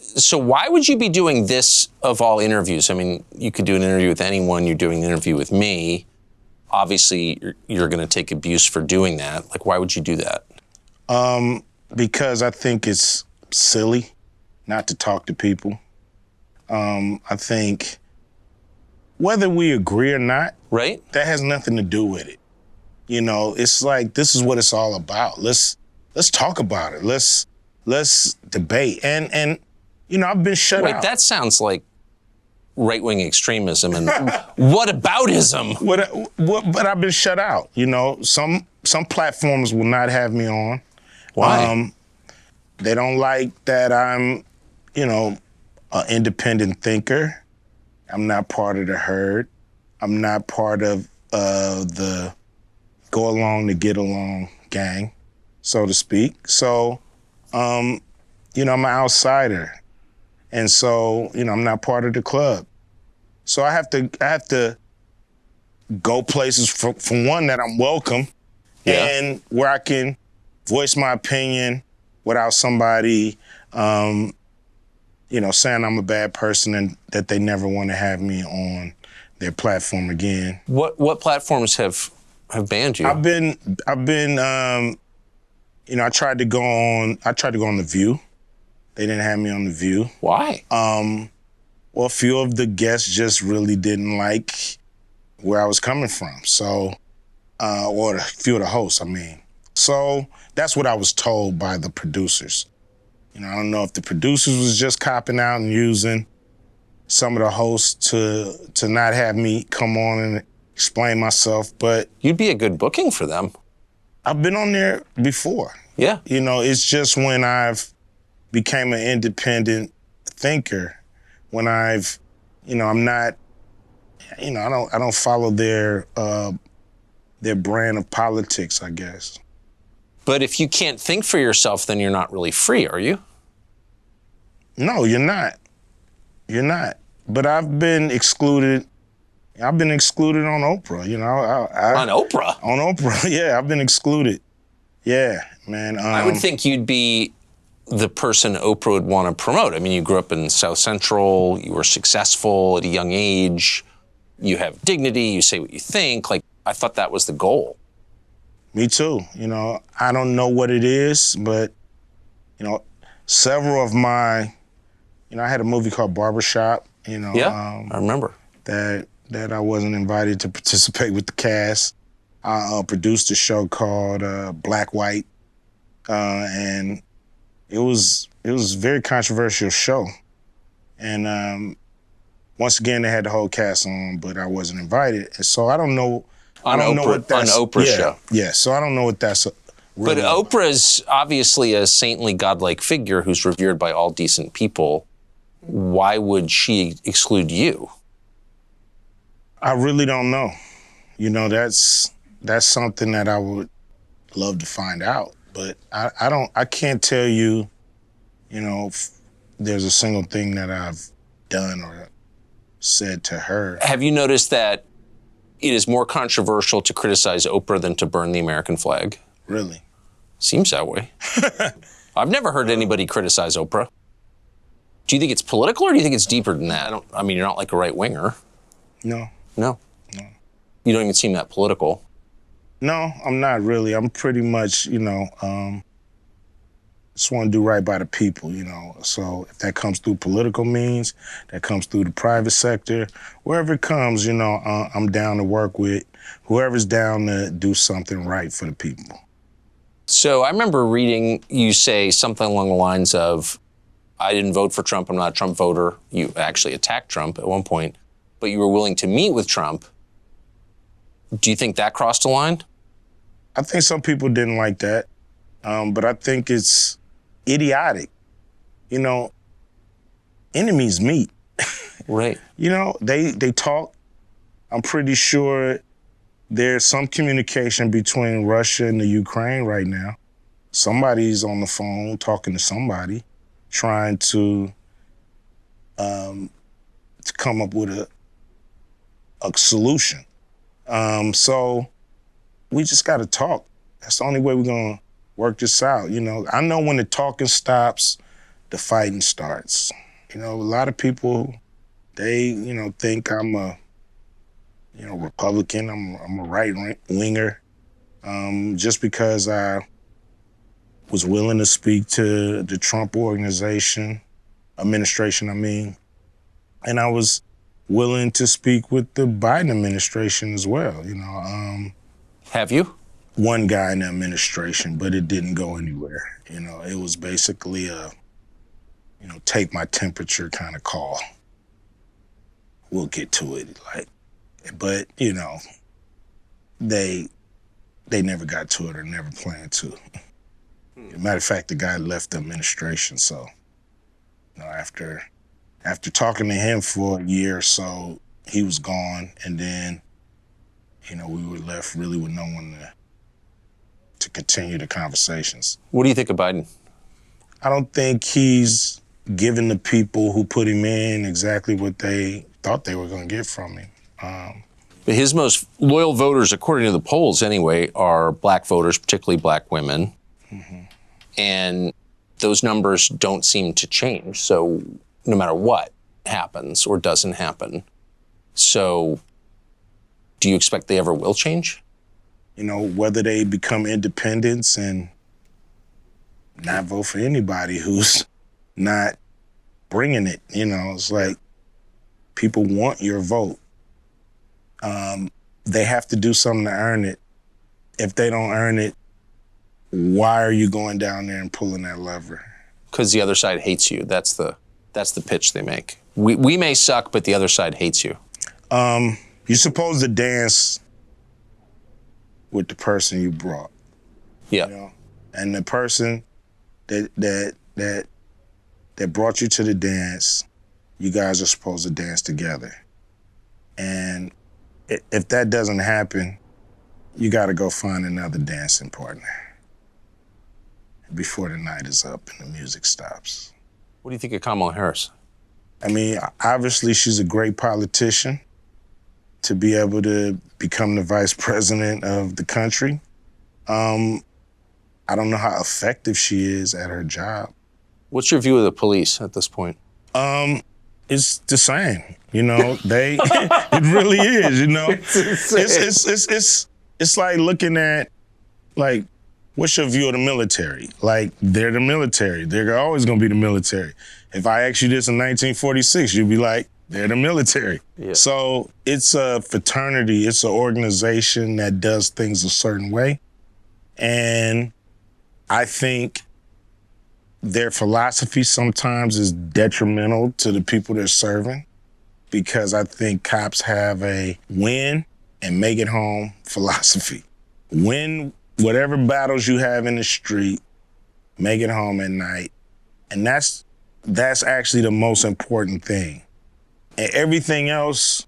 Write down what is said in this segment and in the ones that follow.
So why would you be doing this of all interviews? I mean, you could do an interview with anyone. You're doing an interview with me. Obviously, you're going to take abuse for doing that. Like, why would you do that? Because I think it's silly not to talk to people. I think whether we agree or not, right? That has nothing to do with it. You know, it's like, this is what it's all about. Let's talk about it. Let's debate. And you know, I've been shut out. Wait, that sounds like right-wing extremism and whataboutism. But I've been shut out. You know, some platforms will not have me on. Why? They don't like that I'm, you know, an independent thinker. I'm not part of the herd. I'm not part of the go along to get along gang, so to speak. So, you know, I'm an outsider. And so, you know, I'm not part of the club. So I have to go places for one, that I'm welcome, and where I can voice my opinion without somebody, you know, saying I'm a bad person and that they never want to have me on their platform again. What platforms have banned you? I've been, you know, I tried to go on The View. They didn't have me on The View. Why? Well, a few of the guests just really didn't like where I was coming from. So, or a few of the hosts, I mean. So that's what I was told by the producers. You know, I don't know if the producers was just copping out and using some of the hosts to not have me come on and explain myself, but... You'd be a good booking for them. I've been on there before. Yeah. You know, it's just when I've became an independent thinker, when I've, you know, I'm not, you know, I don't follow their brand of politics, I guess. But if you can't think for yourself, then you're not really free, are you? No, you're not. You're not. But I've been excluded. I've been excluded on Oprah, you know. On Oprah? On Oprah, yeah, I've been excluded. Yeah, man. I would think you'd be the person Oprah would want to promote. I mean, you grew up in South Central, you were successful at a young age, you have dignity, you say what you think. Like, I thought that was the goal. Me too. You know, I don't know what it is, but, you know, several of my, you know, I had a movie called Barbershop, you know. Yeah, I remember. That I wasn't invited to participate with the cast. I produced a show called Black White, and it was a very controversial show. And once again, they had the whole cast on, but I wasn't invited. And so I don't know. On Oprah's show. Yeah, so I don't know what that's really But Oprah's obviously a saintly, godlike figure who's revered by all decent people. Why would she exclude you? I really don't know. You know, that's something that I would love to find out. But I can't tell you, you know, if there's a single thing that I've done or said to her. Have you noticed that it is more controversial to criticize Oprah than to burn the American flag? Really? Seems that way. I've never heard anybody criticize Oprah. Do you think it's political or do you think it's deeper than that? I mean, you're not like a right-winger. No. No? No. You don't even seem that political. No, I'm not really. I'm pretty much, you know, just want to do right by the people, you know. So if that comes through political means, that comes through the private sector, wherever it comes, you know, I'm down to work with whoever's down to do something right for the people. So I remember reading you say something along the lines of, I didn't vote for Trump, I'm not a Trump voter. You actually attacked Trump at one point, but you were willing to meet with Trump. Do you think that crossed a line? I think some people didn't like that, but I think it's idiotic. You know, enemies meet. Right. You know, they talk. I'm pretty sure there's some communication between Russia and the Ukraine right now. Somebody's on the phone talking to somebody, trying to come up with a solution. So we just got to talk. That's the only way we're going to work this out. You know, I know when the talking stops, the fighting starts. A lot of people, they, think I'm a, Republican. I'm a right winger. Just because I was willing to speak to the Trump administration, and I was willing to speak with the Biden administration as well. Have you? One guy in the administration, but it didn't go anywhere. It was basically a, take my temperature kind of call. We'll get to it, but they never got to it or never planned to. Matter of fact, the guy left the administration, so after talking to him for a year or so, he was gone, and then we were left really with no one to continue the conversations. What do you think of Biden? I don't think he's given the people who put him in exactly what they thought they were going to get from him. But his most loyal voters, according to the polls anyway, are black voters, particularly black women. Mm-hmm. And those numbers don't seem to change. So no matter what happens or doesn't happen. So do you expect they ever will change? Whether they become independents and not vote for anybody who's not bringing it. It's like people want your vote. They have to do something to earn it. If they don't earn it, why are you going down there and pulling that lever? Because the other side hates you. That's the pitch they make. We may suck, but the other side hates you. You're supposed to dance with the person you brought. Yeah. And the person that brought you to the dance, you guys are supposed to dance together. And if that doesn't happen, you got to go find another dancing partner before the night is up and the music stops. What do you think of Kamala Harris? Obviously, she's a great politician to be able to become the vice president of the country. I don't know how effective she is at her job. What's your view of the police at this point? It's the same. It really is. It's like looking at, what's your view of the military? They're the military. They're always going to be the military. If I asked you this in 1946, you'd be like, they're the military. Yeah. So it's a fraternity. It's an organization that does things a certain way. And I think their philosophy sometimes is detrimental to the people they're serving, because I think cops have a win and make it home philosophy. Win whatever battles you have in the street, make it home at night. And that's actually the most important thing. And everything else,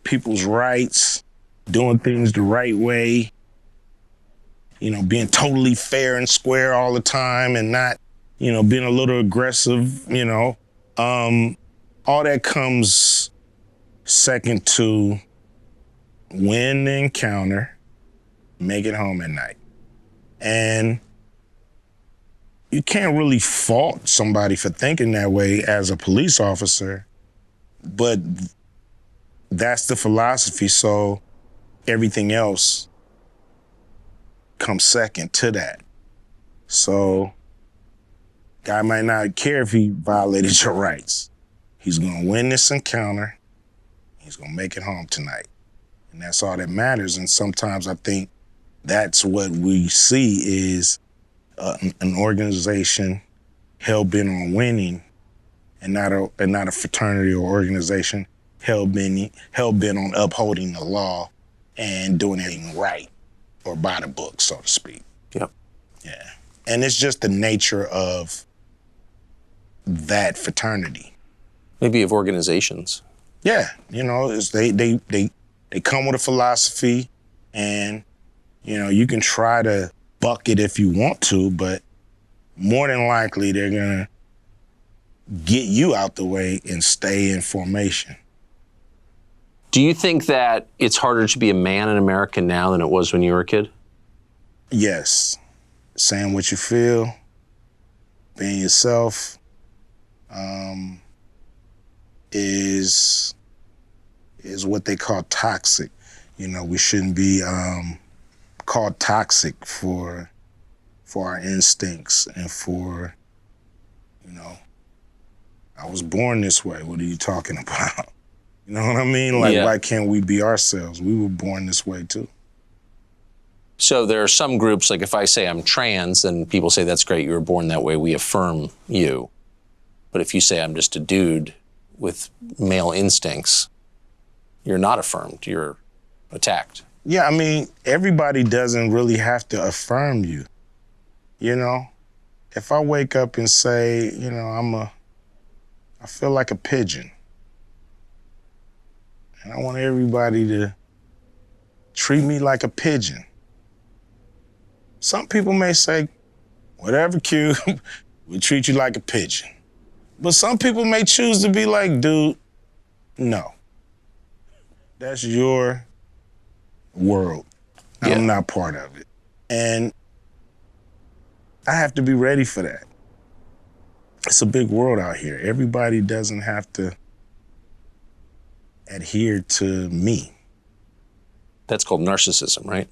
people's rights, doing things the right way, being totally fair and square all the time and not, being a little aggressive, all that comes second to win the encounter, make it home at night. And you can't really fault somebody for thinking that way as a police officer, but that's the philosophy, so everything else comes second to that. So guy might not care if he violated your rights. He's gonna win this encounter, he's gonna make it home tonight. And that's all that matters. And sometimes I think that's what we see is an organization hell-bent on winning, and not a fraternity or organization hell-bent on upholding the law and doing everything right or by the book, so to speak. Yep. Yeah. And it's just the nature of that fraternity. Maybe of organizations. Yeah, it's they come with a philosophy, and you can try to buck it if you want to, but more than likely they're gonna get you out the way and stay in formation. Do you think that it's harder to be a man in America now than it was when you were a kid? Yes. Saying what you feel, being yourself, um, is what they call toxic. You know, we shouldn't be called toxic for our instincts and for, you know, I was born this way. What are you talking about? You know what I mean? Like, Yeah. why can't we be ourselves? We were born this way too. So there are some groups, like if I say I'm trans, and people say, that's great, you were born that way, we affirm you. But if you say I'm just a dude with male instincts, you're not affirmed, you're attacked. Yeah, I mean, everybody doesn't really have to affirm you. You know, if I wake up and say, you know, I feel like a pigeon, and I want everybody to treat me like a pigeon. Some people may say, whatever, Q, we treat you like a pigeon. But some people may choose to be like, dude, no. That's your world. Yeah. I'm not part of it. And I have to be ready for that. It's a big world out here. Everybody doesn't have to adhere to me. That's called narcissism, right?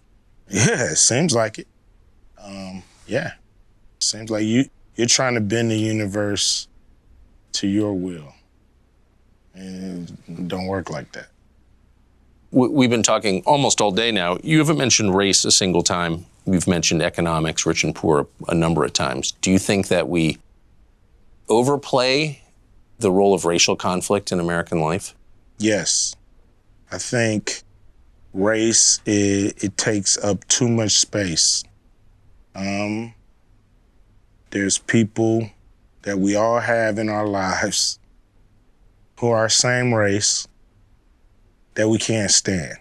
Yeah, it seems like it. Yeah, seems like you're trying to bend the universe to your will. And it don't work like that. We've been talking almost all day now. You haven't mentioned race a single time. We've mentioned economics, rich and poor, a number of times. Do you think that we overplay the role of racial conflict in American life? Yes. I think race, it takes up too much space. There's people that we all have in our lives who are same race that we can't stand.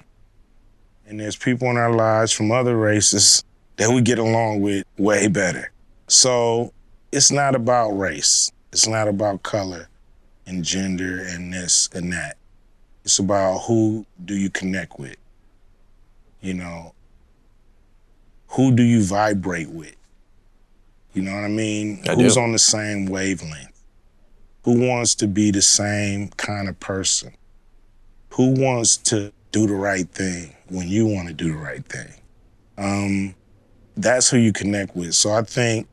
And there's people in our lives from other races that we get along with way better. So it's not about race. It's not about color and gender and this and that. It's about who do you connect with? You know, who do you vibrate with? You know what I mean? Who's on the same wavelength? Who wants to be the same kind of person? Who wants to do the right thing when you want to do the right thing? That's who you connect with. So I think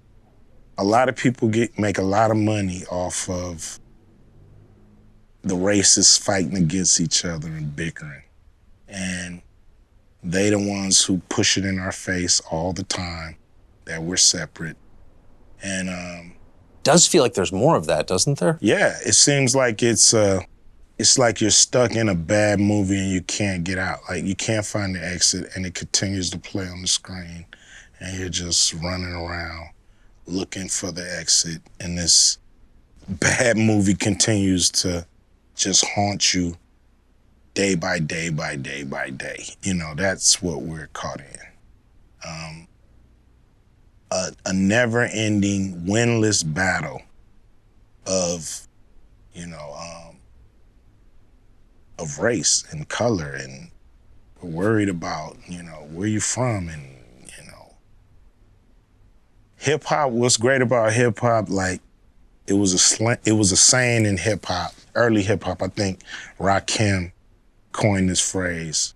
a lot of people make a lot of money off of the racists fighting against each other and bickering. And they the ones who push it in our face all the time that we're separate. And does feel like there's more of that, doesn't there? Yeah, it seems like it's like you're stuck in a bad movie and you can't get out. Like you can't find the exit and it continues to play on the screen and you're just running around looking for the exit and this bad movie continues to just haunt you day by day by day by day. You know, that's what we're caught in. A never-ending, winless battle of, you know, of race and color, and we're worried about, you know, where you from, and, you know. Hip-hop, what's great about hip-hop, like, it was a saying in hip-hop, early hip-hop, I think Rakim coined this phrase,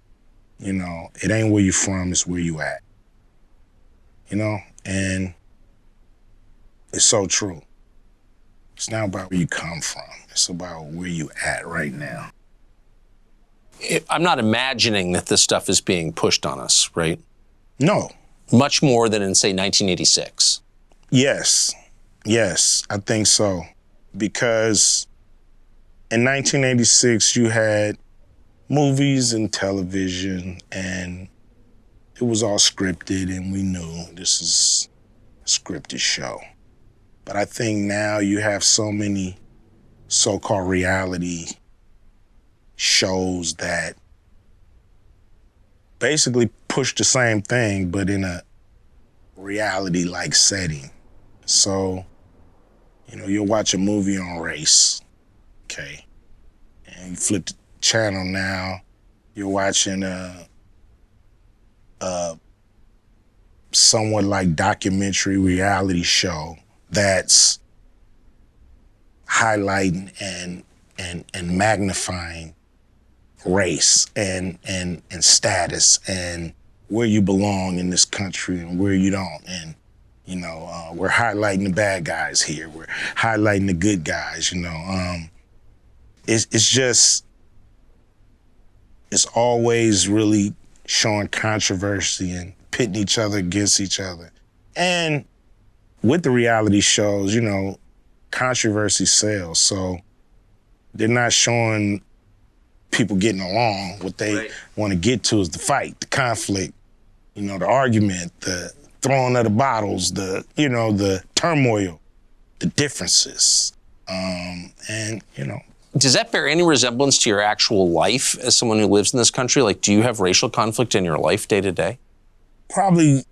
you know, it ain't where you from, it's where you at. You know, and it's so true. It's not about where you come from. It's about where you at right now. I'm not imagining that this stuff is being pushed on us, right? No. Much more than in, say, 1986. Yes, I think so. Because in 1986, you had movies and television, and it was all scripted, and we knew this is a scripted show. But I think now you have so many so-called reality shows that basically push the same thing, but in a reality-like setting. So, you know, you'll watch a movie on race, okay? And you flip the channel now, you're watching a somewhat like documentary reality show that's highlighting and magnifying race and status and where you belong in this country and where you don't. And, we're highlighting the bad guys here. We're highlighting the good guys, it's always really showing controversy and pitting each other against each other. And with the reality shows, controversy sells. So they're not showing people getting along. What they want to get to is the fight, the conflict, the argument, the throwing of the bottles, the turmoil, the differences. Does that bear any resemblance to your actual life as someone who lives in this country? Like, do you have racial conflict in your life day to day? Probably,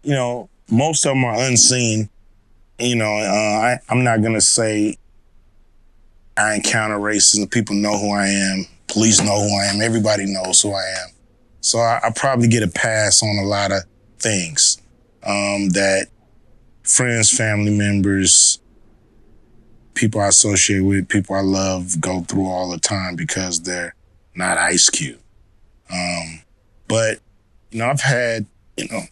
most of them are unseen. I'm not going to say I encounter racism. People know who I am. Police know who I am. Everybody knows who I am. So I probably get a pass on a lot of things that friends, family members, people I associate with, people I love go through all the time because they're not Ice Cube. But, I've had an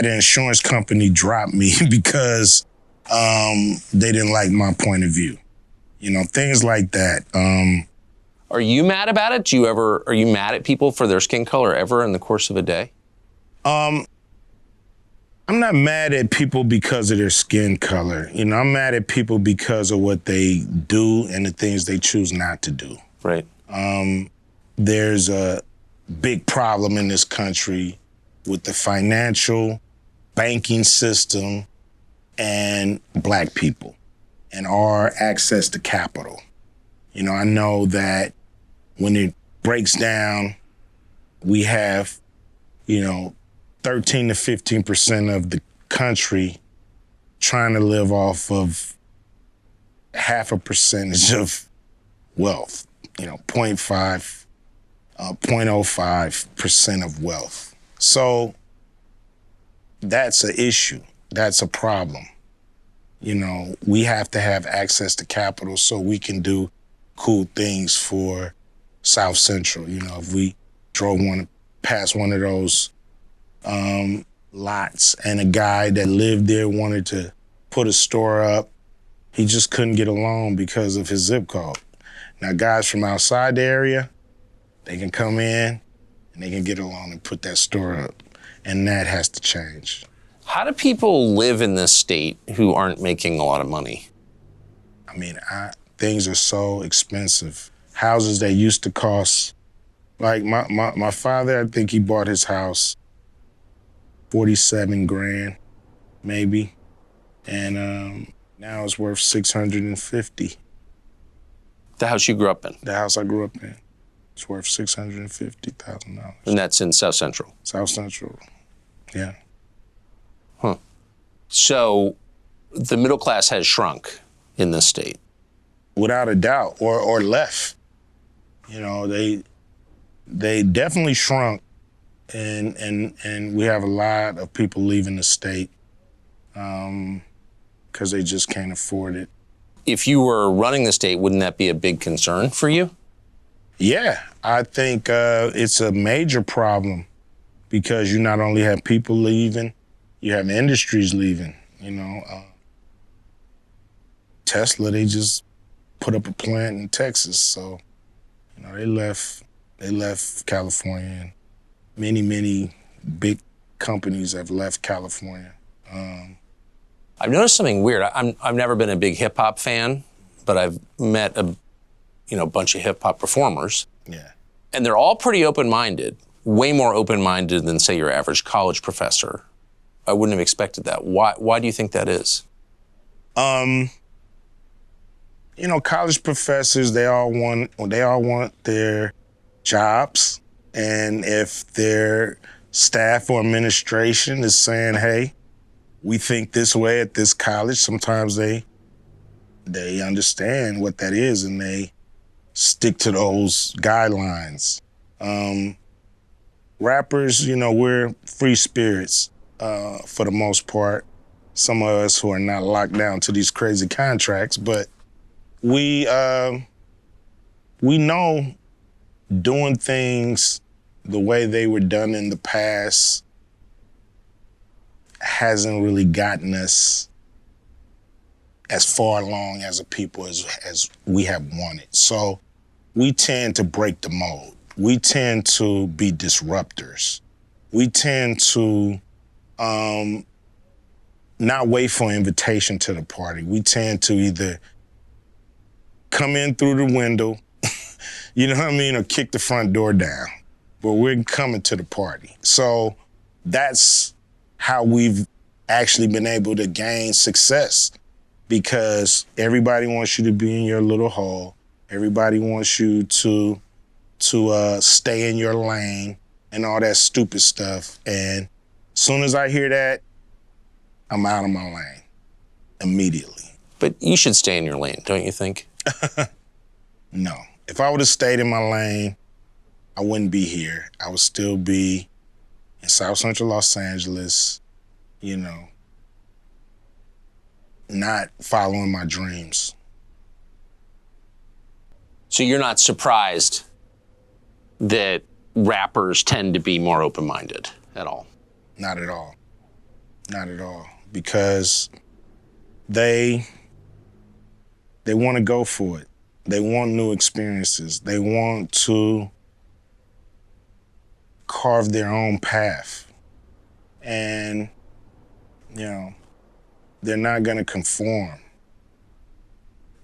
insurance company drop me because they didn't like my point of view. Things like that. Are you mad about it? Are you mad at people for their skin color ever in the course of a day? I'm not mad at people because of their skin color. I'm mad at people because of what they do and the things they choose not to do. Right. There's a big problem in this country with the financial banking system and Black people and our access to capital. I know that when it breaks down, we have, 13 to 15% of the country trying to live off of half a percentage of wealth, 0.05% of wealth. So that's an issue. That's a problem. We have to have access to capital so we can do cool things for South Central. If we drove past one of those lots and a guy that lived there wanted to put a store up, he just couldn't get along because of his zip code. Now, guys from outside the area, they can come in and they can get along and put that store up. And that has to change. How do people live in this state who aren't making a lot of money? Things are so expensive. Houses that used to cost, like my father, I think he bought his house 47 grand, maybe. And now it's worth 650. The house you grew up in? The house I grew up in. It's worth $650,000. And that's in South Central? South Central, yeah. Huh. So the middle class has shrunk in this state? Without a doubt, or left. They definitely shrunk, and we have a lot of people leaving the state because they just can't afford it. If you were running the state, wouldn't that be a big concern for you? Yeah, I think it's a major problem because you not only have people leaving, you have industries leaving. Tesla, they just put up a plant in Texas, so they left California, and many big companies have left California. I've noticed something weird. I've never been a big hip hop fan, but I've met a bunch of hip hop performers. Yeah. And they're all pretty open-minded, way more open-minded than, say, your average college professor. I wouldn't have expected that. Why do you think that is? College professors, they all want their jobs. And if their staff or administration is saying, hey, we think this way at this college, sometimes they understand what that is and they stick to those guidelines. Rappers, we're free spirits for the most part. some of us who are not locked down to these crazy contracts, but we know doing things the way they were done in the past hasn't really gotten us as far along as a people as we have wanted. So we tend to break the mold. We tend to be disruptors. We tend to not wait for an invitation to the party. We tend to either come in through the window, you know what I mean, or kick the front door down. But we're coming to the party. So that's how we've actually been able to gain success, because everybody wants you to be in your little hole. Everybody wants you to stay in your lane and all that stupid stuff. And as soon as I hear that, I'm out of my lane immediately. But you should stay in your lane, don't you think? No. If I would have stayed in my lane, I wouldn't be here. I would still be in South Central Los Angeles, you know, not following my dreams. So you're not surprised that rappers tend to be more open-minded at all? Not at all. Not at all. Because they want to go for it. They want new experiences. They want to carve their own path. And, you know, they're not going to conform.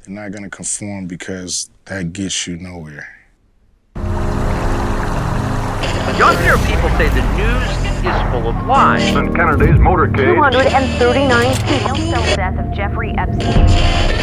They're not going to conform because that gets you nowhere. Younger people say the news is full of lies. In Kennedy's motorcade. 239 people. Death of Jeffrey Epstein.